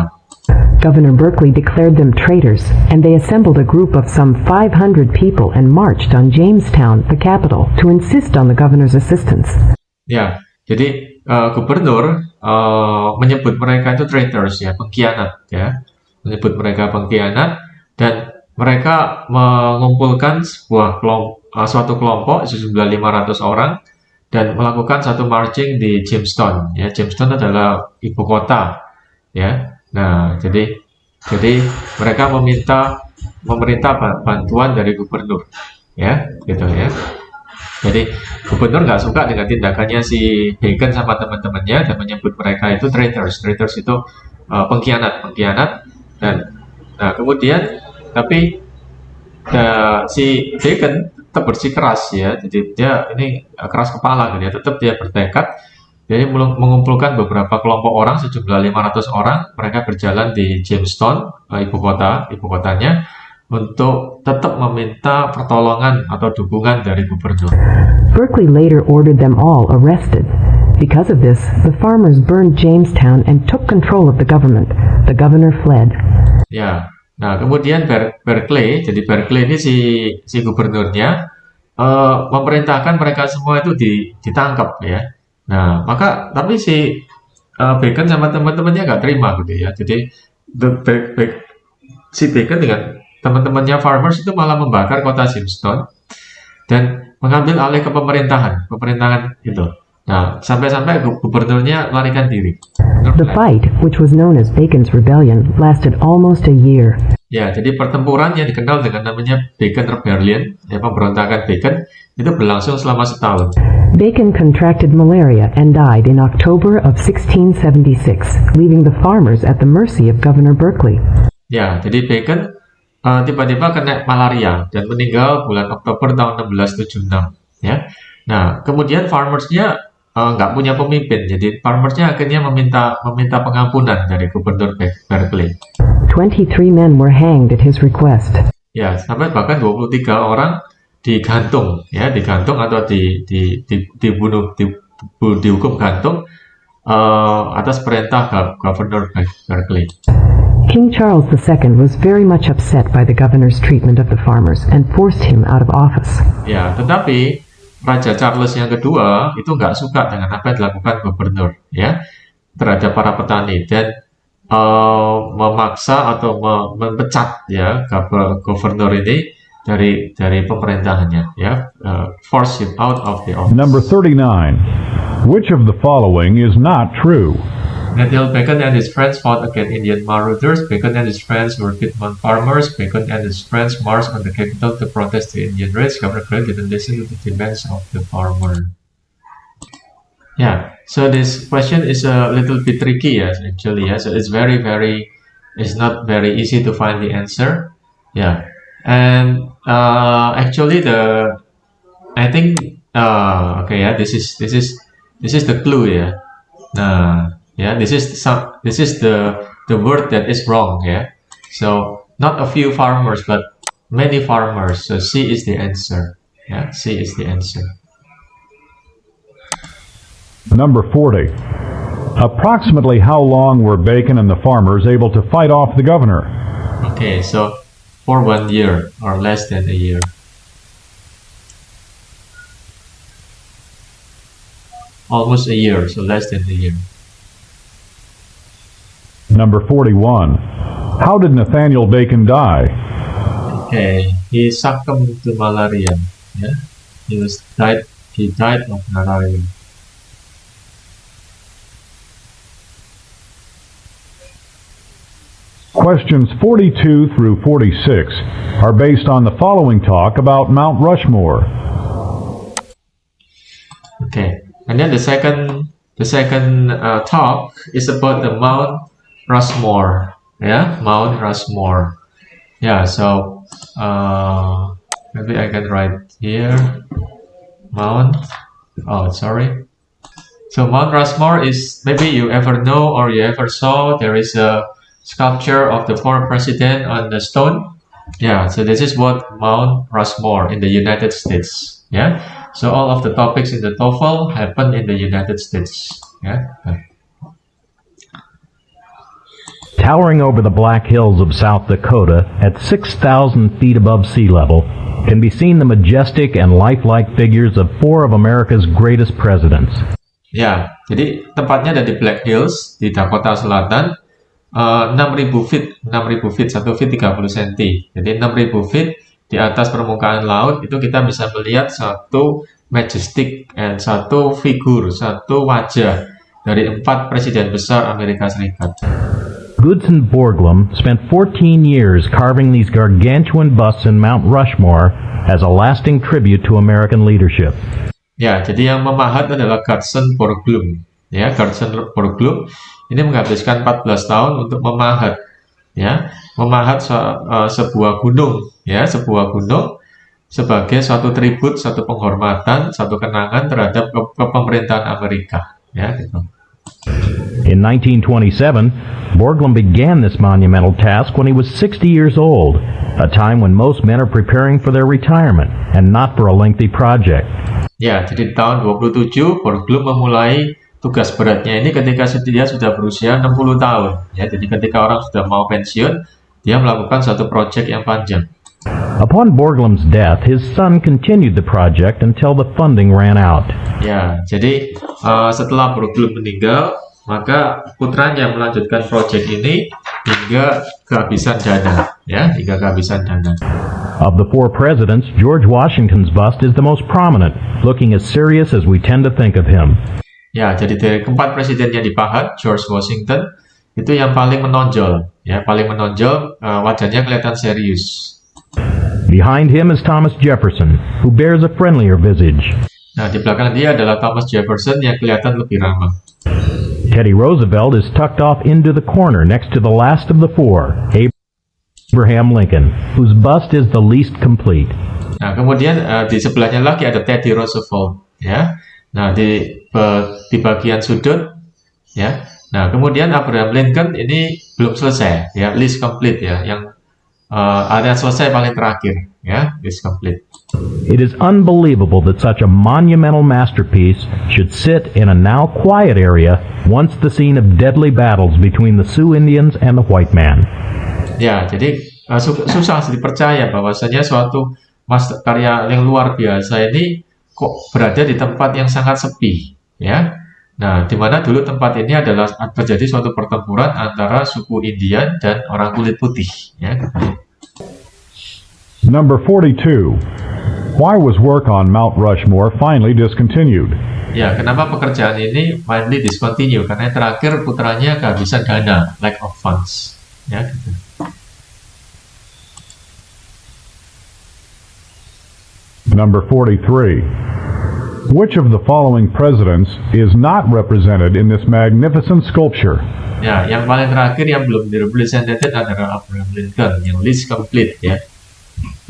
Governor Berkeley declared them traitors, and they assembled a group of some 500 people and marched on Jamestown, the capital, to insist on the governor's assistance. Ya, jadi gubernur menyebut mereka itu traitors ya, pengkhianat ya. Menyebut mereka pengkhianat, dan mereka mengumpulkan suatu kelompok sejumlah 500 orang dan melakukan satu marching di Jamestown ya. Jamestown adalah ibu kota ya. Nah, jadi mereka meminta bantuan dari gubernur ya, gitu ya. Jadi gubernur nggak suka dengan tindakannya si Bacon sama teman-temannya dan menyebut mereka itu traitors. Traitors itu pengkhianat. Dan nah kemudian tapi si Bacon tetap bersikeras ya. Jadi dia ini keras kepala, gitu ya. Tetap dia bertekad. Jadi mengumpulkan beberapa kelompok orang sejumlah 500 orang. Mereka berjalan di Jamestown, ibu kotanya, untuk tetap meminta pertolongan atau dukungan dari gubernur. Berkeley later ordered them all arrested. Because of this, the farmers burned Jamestown and took control of the government. The governor fled. Ya, nah kemudian Berkeley, jadi Berkeley ini si gubernurnya memerintahkan mereka semua itu ditangkap ya. Nah, tapi si Bacon sama teman-temannya nggak terima gitu ya. Jadi si Bacon dengan teman-temannya farmers itu malah membakar kota Jamestown dan mengambil alih ke pemerintahan itu. Nah, sampai-sampai gubernurnya melarikan diri. The fight, which was known as Bacon's Rebellion, lasted almost a year. Ya, jadi pertempuran yang dikenal dengan namanya Bacon Rebellion, ya pemberontakan Bacon, itu berlangsung selama setahun. Bacon contracted malaria and died in October of 1676, leaving the farmers at the mercy of Governor Berkeley. Ya, jadi Bacon tiba-tiba kena malaria dan meninggal bulan Oktober tahun 1676. Ya, nah kemudian farmersnya nggak punya pemimpin, jadi farmersnya akhirnya meminta pengampunan dari Gubernur Berkeley. 23 men were hanged at his request. Ya, sampai bahkan 23 orang digantung atau dibunuh, dihukum gantung atas perintah Gubernur Berkeley. King Charles II was very much upset by the governor's treatment of the farmers and forced him out of office. Ya, tetapi Raja Charles yang kedua itu nggak suka dengan apa yang dilakukan gubernur ya terhadap para petani dan memaksa atau memecat ya gubernur ini dari pemerintahannya ya, force him out of the office. Number 39. Which of the following is not true? Until Bacon and his friends fought against Indian marauders, Bacon and his friends were Piedmont farmers. Bacon and his friends marched on the capital to protest the Indian raids. Governor Berkeley didn't listen to the demands of the farmer. Yeah, so this question is a little bit tricky, yes, actually. Yeah, so it's it's not very easy to find the answer. Yeah, and actually I think okay, yeah, this is the clue, yeah. Yeah, this is the word that is wrong, yeah. So not a few farmers, but many farmers. So C is the answer. Yeah, C is the answer. Number 40. Approximately how long were Bacon and the farmers able to fight off the governor? Okay, so for 1 year or less than a year. Almost a year, so less than a year. Number 41. How did Nathaniel Bacon die? Okay, he succumbed to malaria. Yeah, he died of malaria. Questions 42 through 46 are based on the following talk about Mount Rushmore. Okay, and then the second talk is about the Mount Rushmore. Yeah, Mount Rushmore. Yeah, so maybe I can write here Mount. Oh, sorry. So Mount Rushmore is, maybe you ever know or you ever saw, there is a sculpture of the former president on the stone. Yeah, so this is what Mount Rushmore in the United States. Yeah, so all of the topics in the TOEFL happen in the United States. Yeah. Towering over the Black Hills of South Dakota at 6,000 feet above sea level can be seen the majestic and lifelike figures of 4 of America's greatest presidents. Ya, jadi tempatnya ada di Black Hills di Dakota Selatan. 6.000 feet, 1 feet 30 cm. Jadi 6.000 feet di atas permukaan laut itu kita bisa melihat satu majestic and satu figur, satu wajah dari 4 presiden besar Amerika Serikat. Gutzon Borglum spent 14 years carving these gargantuan busts in Mount Rushmore as a lasting tribute to American leadership. Ya, jadi yang memahat adalah Gutzon Borglum. Ya, Gutzon Borglum ini menghabiskan 14 tahun untuk memahat, ya, sebuah gunung, ya, sebuah gunung sebagai suatu tribut, satu penghormatan, satu kenangan terhadap kepemerintahan Amerika, ya, gitu. In 1927, Borglum began this monumental task when he was 60 years old, a time when most men are preparing for their retirement and not for a lengthy project. Ya, jadi di tahun 27 Borglum memulai tugas beratnya ini ketika dia sudah berusia 60 tahun. Ya, jadi ketika orang sudah mau pensiun, dia melakukan satu proyek yang panjang. Upon Borglum's death, his son continued the project until the funding ran out. Ya, jadi setelah Borglum meninggal, maka putranya melanjutkan proyek ini hingga kehabisan dana, ya, hingga kehabisan dana. Of the four presidents, George Washington's bust is the most prominent, looking as serious as we tend to think of him. Ya, jadi dari keempat presiden yang dipahat, George Washington itu yang paling menonjol, ya, paling menonjol, wajahnya kelihatan serius. Behind him is Thomas Jefferson, who bears a friendlier visage. Nah, di belakang dia adalah Thomas Jefferson yang kelihatan lebih ramah. Teddy Roosevelt is tucked off into the corner next to the last of the four, Abraham Lincoln, whose bust is the least complete. Nah, kemudian di sebelahnya lagi ada Teddy Roosevelt, ya. Nah, di bagian sudut, ya. Nah, kemudian Abraham Lincoln ini belum selesai, ya, least complete, ya, yang area selesai paling terakhir, ya, least complete. It is unbelievable that such a monumental masterpiece should sit in a now quiet area once the scene of deadly battles between the Sioux Indians and the white man. Ya, jadi susah dipercaya bahwasanya suatu karya yang luar biasa ini kok berada di tempat yang sangat sepi, ya. Nah, di mana dulu tempat ini adalah terjadi suatu pertempuran antara suku Indian dan orang kulit putih, ya. Number 42. Why was work on Mount Rushmore finally discontinued? Ya, kenapa pekerjaan ini finally discontinue? Karena yang terakhir putranya kehabisan dana, lack of funds, ya, gitu. Number 43. Which of the following presidents is not represented in this magnificent sculpture? Ya, yang paling terakhir yang belum direpresented adalah Abraham Lincoln, yang least complete, ya,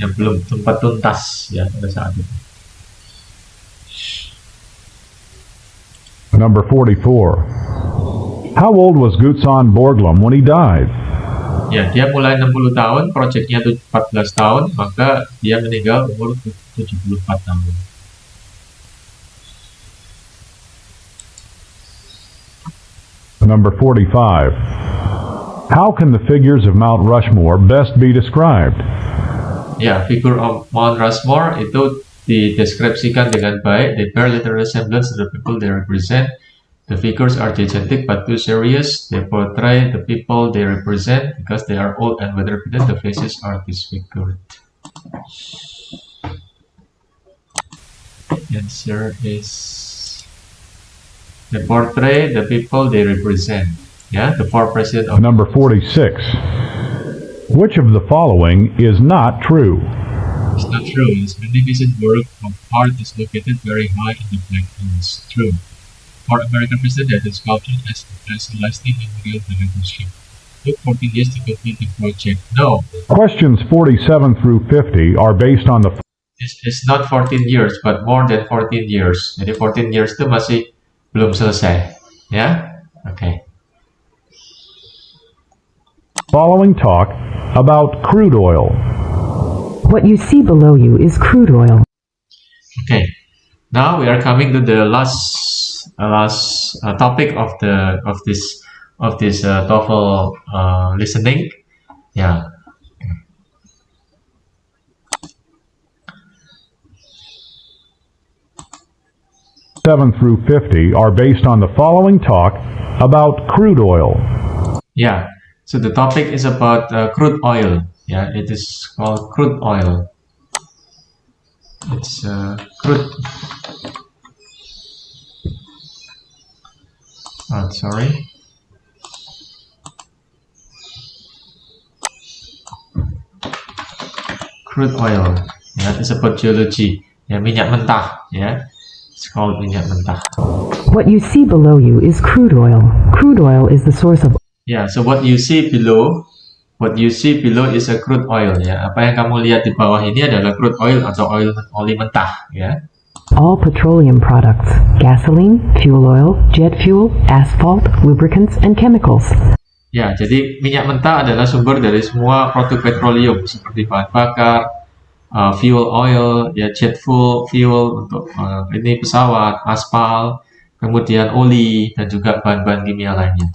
yang belum sempat tuntas, ya, pada saat itu. Number 44. How old was Gutzon Borglum when he died? Ya, dia mulai 60 tahun, proyeknya itu 14 tahun, maka dia meninggal umur 74 tahun. Number 45. How can the figures of Mount Rushmore best be described? Ya, figure of Mount Rushmore itu dideskripsikan dengan baik. They bear little resemblance to the people they represent. The figures are gigantic but too serious. They portray the people they represent because they are old and weather-beaten. The faces are disfigured. The answer is they portray the people they represent. Yeah, the four presidents of Number 46. Which of the following is not true? It's not true. This magnificent work of art is located very high in the Black Hills. True. For American president that is sculptured as a lasting memorial to leadership. Took 14 years to complete the project. No. Questions 47 through 50 are based on the It's not 14 years, but more than 14 years. Jadi 14 years itu masih belum selesai. Ya? Okay. following talk about crude oil. What you see below you is crude oil. Okay. Now we are coming to the last topic of this TOEFL listening. Yeah. 7 through 50 are based on the following talk about crude oil. Yeah. So the topic is about crude oil. Yeah, it is called crude oil. It's crude. Oh, sorry. crude oil. Ya, disebut geology. Ya, minyak mentah. Ya, it's called minyak mentah. What you see below you is crude oil. Crude oil is the source of Ya, so what you see below is a crude oil. Ya, apa yang kamu lihat di bawah ini adalah crude oil atau oli mentah. Ya. all petroleum products, gasoline, fuel oil, jet fuel, asphalt, lubricants, and chemicals. Ya, jadi minyak mentah adalah sumber dari semua produk petroleum seperti bahan bakar, fuel oil, ya jet fuel untuk ini pesawat, aspal, kemudian oli dan juga bahan-bahan kimia lainnya.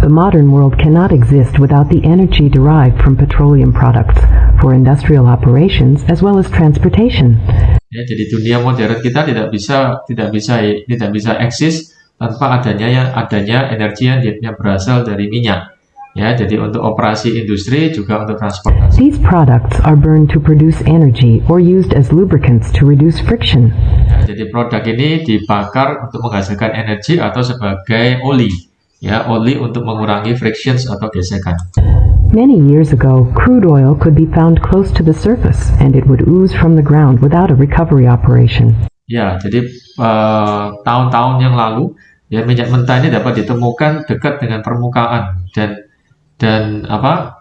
The modern world cannot exist without the energy derived from petroleum products for industrial operations as well as transportation. Ya, jadi dunia modern kita tidak bisa eksis tanpa adanya energi yang berasal dari minyak. Ya, jadi untuk operasi industri juga untuk transportasi. These products are burned to produce energy or used as lubricants to reduce friction. Ya, jadi produk ini dibakar untuk menghasilkan energi atau sebagai oli. Ya, oli untuk mengurangi frictions atau gesekan. Many years ago, crude oil could be found close to the surface and it would ooze from the ground without a recovery operation. Ya, jadi tahun-tahun yang lalu, ya minyak mentah ini dapat ditemukan dekat dengan permukaan dan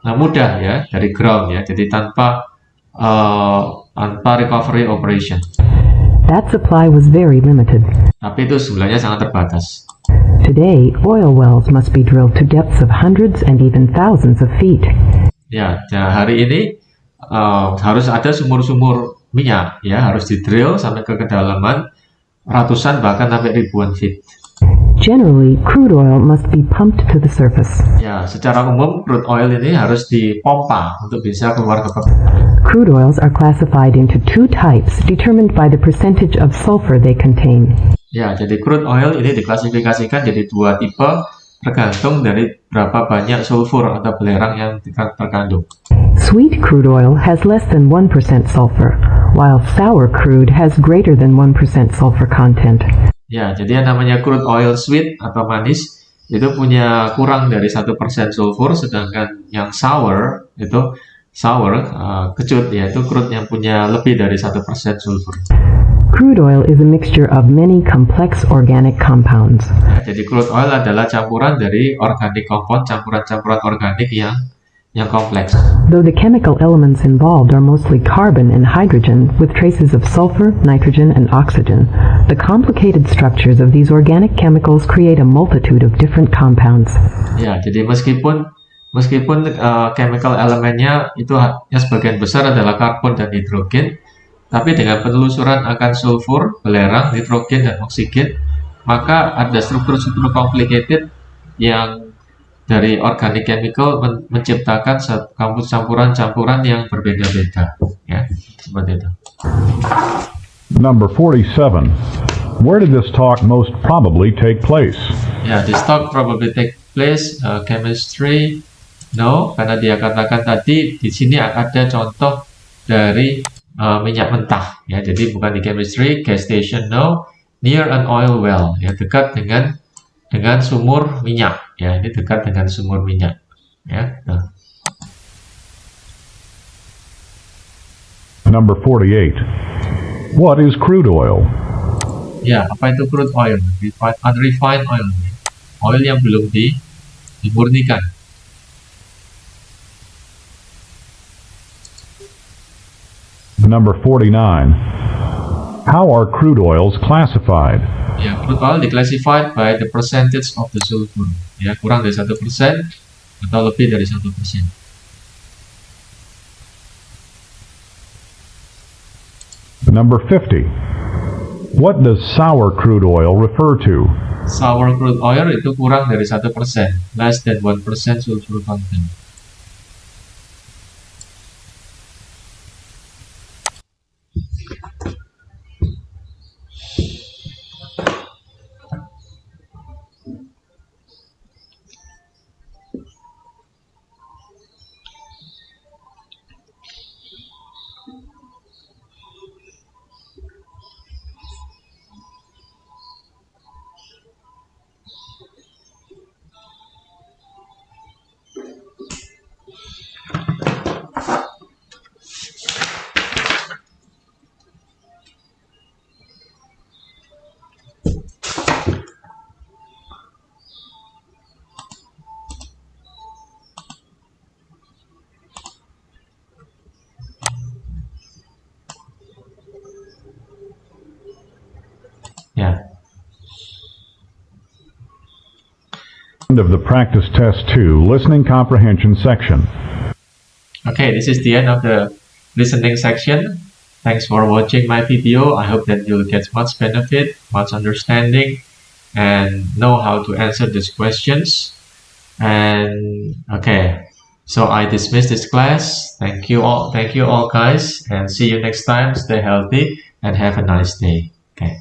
mudah ya dari ground ya, jadi tanpa recovery operation. That supply was very limited. Tapi itu sebenarnya sangat terbatas. Today, oil wells must be drilled to depths of hundreds and even thousands of feet. Ya, hari ini harus ada sumur-sumur minyak ya, harus di-drill sampai ke kedalaman ratusan bahkan sampai ribuan feet. Generally, crude oil must be pumped to the surface. Ya, secara umum crude oil ini harus dipompa untuk bisa keluar ke permukaan. Crude oils are classified into two types determined by the percentage of sulfur they contain. Ya, jadi crude oil ini diklasifikasikan jadi dua tipe tergantung dari berapa banyak sulfur atau belerang yang terkandung. Sweet crude oil has less than 1% sulfur, while sour crude has greater than 1% sulfur content. Ya, jadi yang namanya crude oil sweet atau manis itu punya kurang dari 1% sulfur, sedangkan yang sour kecut yaitu crude yang punya lebih dari 1% sulfur. Crude oil is a mixture of many complex organic compounds. Ya, jadi crude oil adalah campuran dari organic compound, campuran-campuran organik yang kompleks. Though the chemical elements involved are mostly carbon and hydrogen with traces of sulfur, nitrogen, and oxygen, the complicated structures of these organic chemicals create a multitude of different compounds. Ya, jadi meskipun chemical elemennya itu yang sebagian besar adalah karbon dan hidrogen, tapi dengan penelusuran akan sulfur, belerang, nitrogen, dan oksigen, maka ada struktur-struktur complicated yang dari organic chemical menciptakan campuran-campuran yang berbeda-beda, ya, seperti itu. Number 47. Where did this talk most probably take place? Ya, this talk probably take place chemistry. No, karena dia katakan tadi di sini ada contoh dari minyak mentah, ya. Jadi bukan di chemistry, gas station. No, near an oil well, ya, dekat dengan sumur minyak, ya. Ini dekat dengan sumur minyak, ya. Nah. Number 48. What is crude oil? Ya, apa itu crude oil? Unrefined oil, oil yang belum dimurnikan. Number 49. How are crude oils classified? Ya, crude oil declassified by the percentage of the sulfur. Ya, kurang dari 1% atau lebih dari 1%. Number 50. What does sour crude oil refer to? Sour crude oil itu kurang dari 1%, less than 1% sulfur content. Yeah. End of the practice test 2 listening comprehension section. Okay, this is the end of the listening section. Thanks for watching my video. I hope that you'll get much benefit, much understanding, and know how to answer these questions. And okay, so I dismiss this class. Thank you all guys, and see you next time. Stay healthy and have a nice day. Okay.